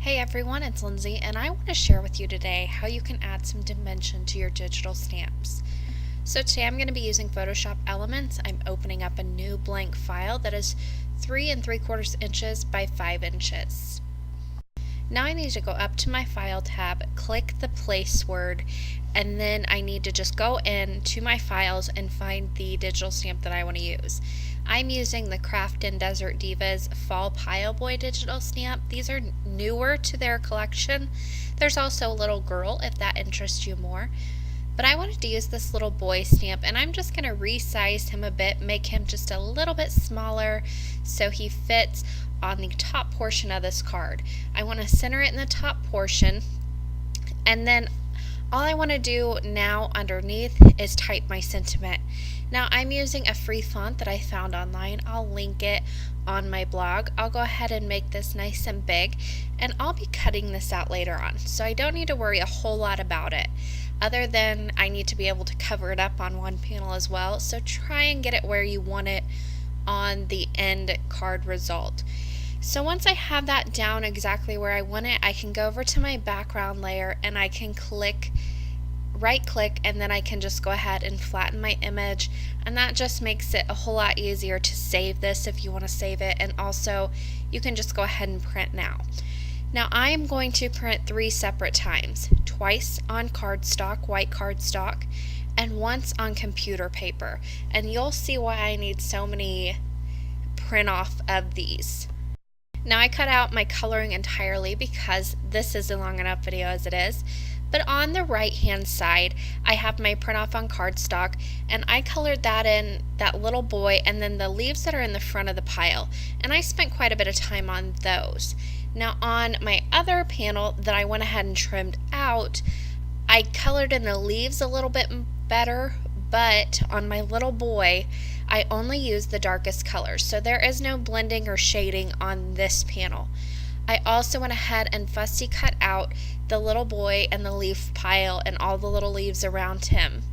Hey everyone, it's Lindsay, and I want to share with you today how you can add some dimension to your digital stamps. So today I'm going to be using Photoshop Elements. I'm opening up a new blank file that is 3 3/4 inches by 5 inches. Now I need to go up to my File tab, click the place word, and then I need to just go into my files and find the digital stamp that I want to use. I'm using the Craft and Desert Divas Fall Pile Boy digital stamp. These are newer to their collection. There's also a little girl if that interests you more. But I wanted to use this little boy stamp, and I'm just going to resize him a bit, make him just a little bit smaller so he fits on the top portion of this card. I want to center it in the top portion, and then all I want to do now underneath is type my sentiment. Now I'm using a free font that I found online. I'll link it on my blog. I'll go ahead and make this nice and big, and I'll be cutting this out later on, so I don't need to worry a whole lot about it, other than I need to be able to cover it up on one panel as well. So try and get it where you want it on the end card result. So once I have that down exactly where I want it, I can go over to my background layer and I can right click, and then I can just go ahead and flatten my image, and that just makes it a whole lot easier to save this if you want to save it, and also you can just go ahead and print now. Now I am going to print 3 separate times, twice on cardstock, white cardstock, and once on computer paper, and you'll see why I need so many print off of these. Now I cut out my coloring entirely because this is a long enough video as it is, but on the right hand side I have my print off on cardstock, and I colored that in, that little boy, and then the leaves that are in the front of the pile, and I spent quite a bit of time on those. Now on my other panel that I went ahead and trimmed out, I colored in the leaves a little bit better, but on my little boy I only used the darkest colors, so there is no blending or shading on this panel. I also went ahead and fussy cut out the little boy and the leaf pile and all the little leaves around him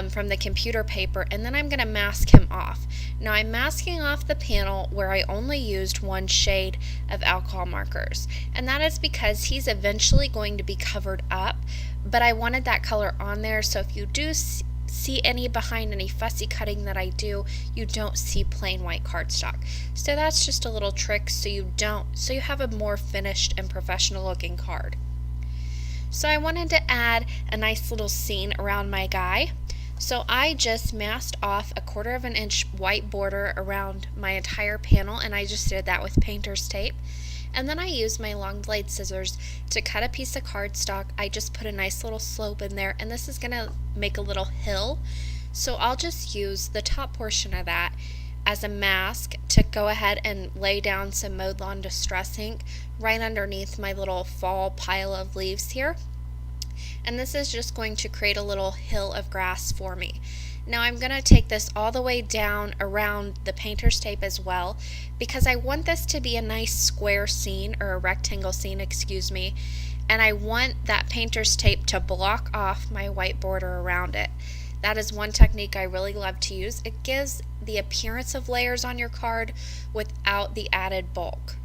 from the computer paper, and then I'm going to mask him off. Now I'm masking off the panel where I only used one shade of alcohol markers, and that is because he's eventually going to be covered up, but I wanted that color on there, so if you do see any behind any fussy cutting that I do, you don't see plain white cardstock. So that's just a little trick so you have a more finished and professional looking card. So I wanted to add a nice little scene around my guy. So I just masked off a 1/4 of an inch white border around my entire panel, and I just did that with painter's tape. And then I used my long blade scissors to cut a piece of cardstock. I just put a nice little slope in there, and this is going to make a little hill. So I'll just use the top portion of that as a mask to go ahead and lay down some Mowed Lawn Distress ink right underneath my little fall pile of leaves here. And this is just going to create a little hill of grass for me. Now I'm going to take this all the way down around the painter's tape as well, because I want this to be a nice square scene, or a rectangle scene, excuse me, and I want that painter's tape to block off my white border around it. That is one technique I really love to use. It gives the appearance of layers on your card without the added bulk.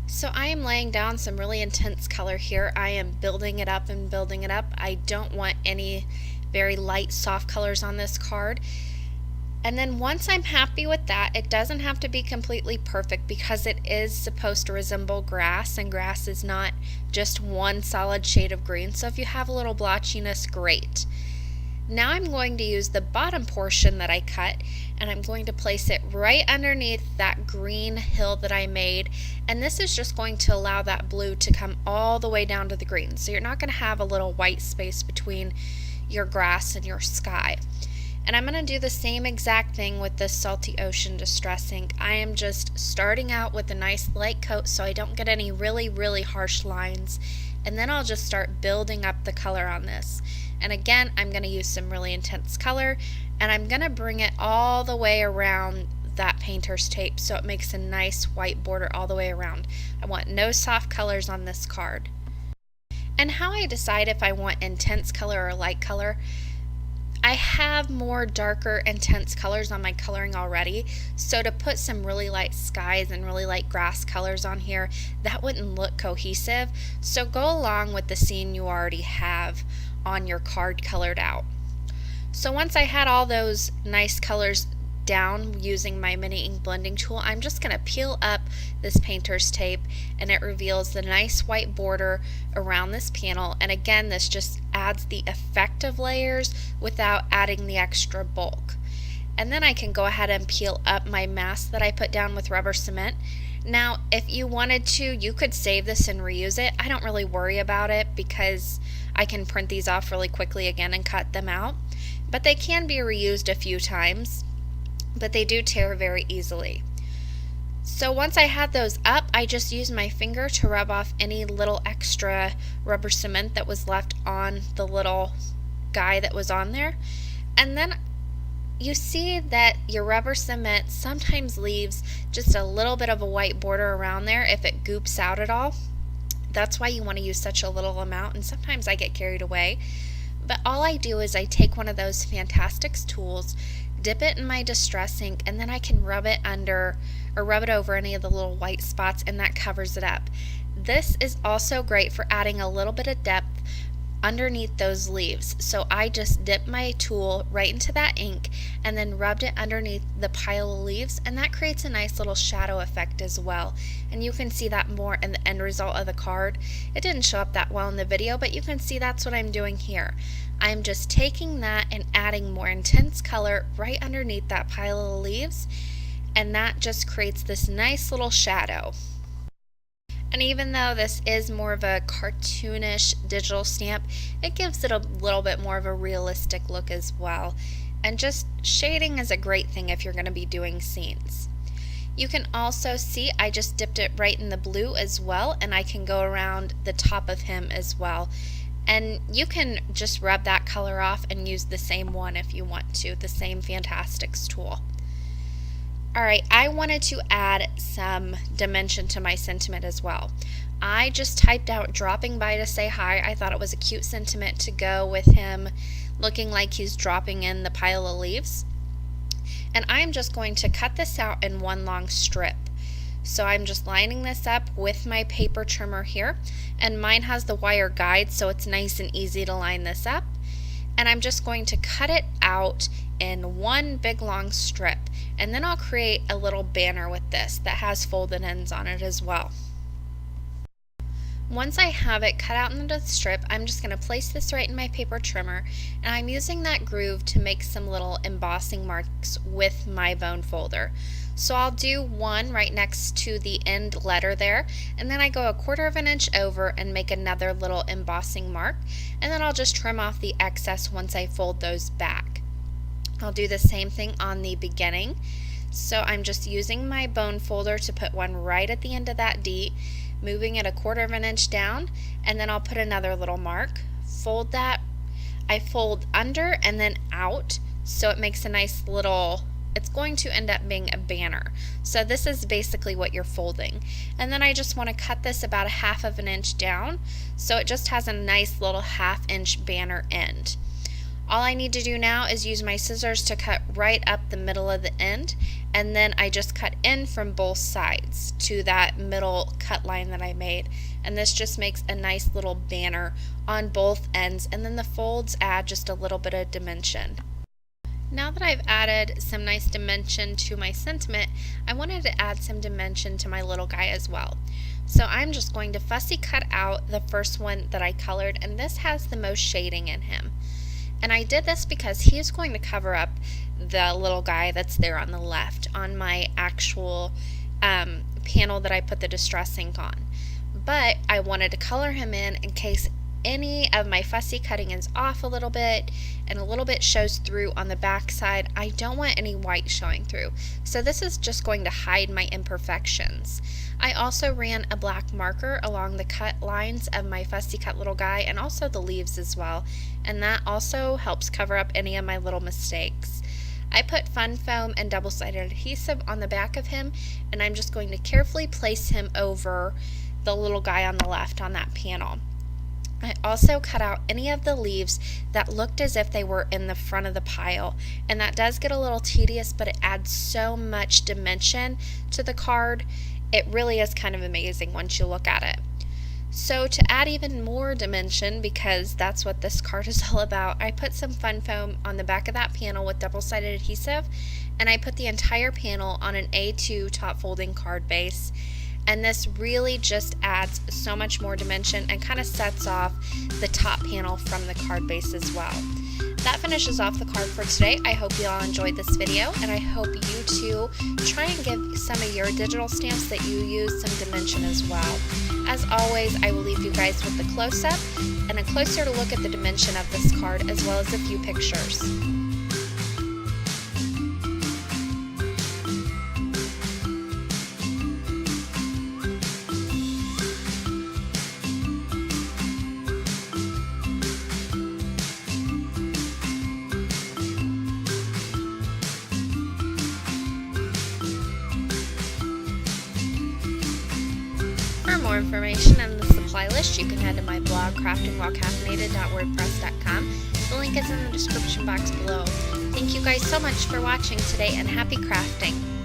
So I am laying down some really intense color here. I am building it up and building it up. I don't want any very light soft colors on this card. And then once I'm happy with that, it doesn't have to be completely perfect because it is supposed to resemble grass, and grass is not just one solid shade of green. So if you have a little blotchiness, great. Now I'm going to use the bottom portion that I cut, and I'm going to place it right underneath that green hill that I made, and this is just going to allow that blue to come all the way down to the green, so you're not going to have a little white space between your grass and your sky. And I'm going to do the same exact thing with this Salty Ocean Distress ink. I am just starting out with a nice light coat so I don't get any really harsh lines, and then I'll just start building up the color on this. And again, I'm going to use some really intense color, and I'm going to bring it all the way around that painter's tape so it makes a nice white border all the way around. I want no soft colors on this card. And how I decide if I want intense color or light color, I have more darker, intense colors on my coloring already, so to put some really light skies and really light grass colors on here, that wouldn't look cohesive. So go along with the scene you already have on your card colored out. So once I had all those nice colors down using my mini ink blending tool, I'm just going to peel up this painter's tape, and it reveals the nice white border around this panel. And again, this just adds the effect of layers without adding the extra bulk. And then I can go ahead and peel up my mask that I put down with rubber cement. Now, if you wanted to, you could save this and reuse it. I don't really worry about it because I can print these off really quickly again and cut them out. But they can be reused a few times, but they do tear very easily. So once I had those up, I just used my finger to rub off any little extra rubber cement that was left on the little guy that was on there. And then you see that your rubber cement sometimes leaves just a little bit of a white border around there if it goops out at all. That's why you want to use such a little amount, and sometimes I get carried away. But all I do is I take one of those Fantastics tools, dip it in my distress ink, and then I can rub it under or rub it over any of the little white spots, and that covers it up. This is also great for adding a little bit of depth underneath those leaves. So I just dipped my tool right into that ink and then rubbed it underneath the pile of leaves, and that creates a nice little shadow effect as well. And you can see that more in the end result of the card. It didn't show up that well in the video, but you can see that's what I'm doing here. I'm just taking that and adding more intense color right underneath that pile of leaves, and that just creates this nice little shadow. And even though this is more of a cartoonish digital stamp, it gives it a little bit more of a realistic look as well. And just shading is a great thing if you're going to be doing scenes. You can also see I just dipped it right in the blue as well, and I can go around the top of him as well. And you can just rub that color off and use the same one if you want to, the same Fantastics tool. Alright, I wanted to add some dimension to my sentiment as well. I just typed out dropping by to say hi. I thought it was a cute sentiment to go with him looking like he's dropping in the pile of leaves. And I'm just going to cut this out in one long strip. So I'm just lining this up with my paper trimmer here, and mine has the wire guide, so it's nice and easy to line this up. And I'm just going to cut it out in one big long strip, and then I'll create a little banner with this that has folded ends on it as well. Once I have it cut out into the strip, I'm just going to place this right in my paper trimmer, and I'm using that groove to make some little embossing marks with my bone folder. So I'll do one right next to the end letter there, and then I go 1/4 of an inch over and make another little embossing mark, and then I'll just trim off the excess once I fold those back. I'll do the same thing on the beginning. So I'm just using my bone folder to put one right at the end of that D, moving it 1/4 of an inch down, and then I'll put another little mark, fold that. I fold under and then out, so it makes a nice little, it's going to end up being a banner. So this is basically what you're folding. And then I just want to cut this about 1/2 of an inch down, so it just has a nice little 1/2 inch banner end. All I need to do now is use my scissors to cut right up the middle of the end, and then I just cut in from both sides to that middle cut line that I made, and this just makes a nice little banner on both ends, and then the folds add just a little bit of dimension. Now that I've added some nice dimension to my sentiment, I wanted to add some dimension to my little guy as well. So I'm just going to fussy cut out the first one that I colored, and this has the most shading in him. And I did this because he is going to cover up the little guy that's there on the left on my actual panel that I put the distress ink on. But I wanted to color him in case any of my fussy cutting is off a little bit and a little bit shows through on the back side. I don't want any white showing through. So this is just going to hide my imperfections. I also ran a black marker along the cut lines of my fussy cut little guy and also the leaves as well, and that also helps cover up any of my little mistakes. I put fun foam and double-sided adhesive on the back of him, and I'm just going to carefully place him over the little guy on the left on that panel. I also cut out any of the leaves that looked as if they were in the front of the pile, and that does get a little tedious, but it adds so much dimension to the card. It really is kind of amazing once you look at it. So to add even more dimension, because that's what this card is all about, I put some fun foam on the back of that panel with double-sided adhesive, and I put the entire panel on an A2 top folding card base. And this really just adds so much more dimension and kind of sets off the top panel from the card base as well. That finishes off the card for today. I hope you all enjoyed this video, and I hope you too try and give some of your digital stamps that you use some dimension as well. As always, I will leave you guys with the close-up and a closer look at the dimension of this card, as well as a few pictures. For more information on the supply list, you can head to my blog, craftingwhilecaffeinated.wordpress.com. The link is in the description box below. Thank you guys so much for watching today, and happy crafting!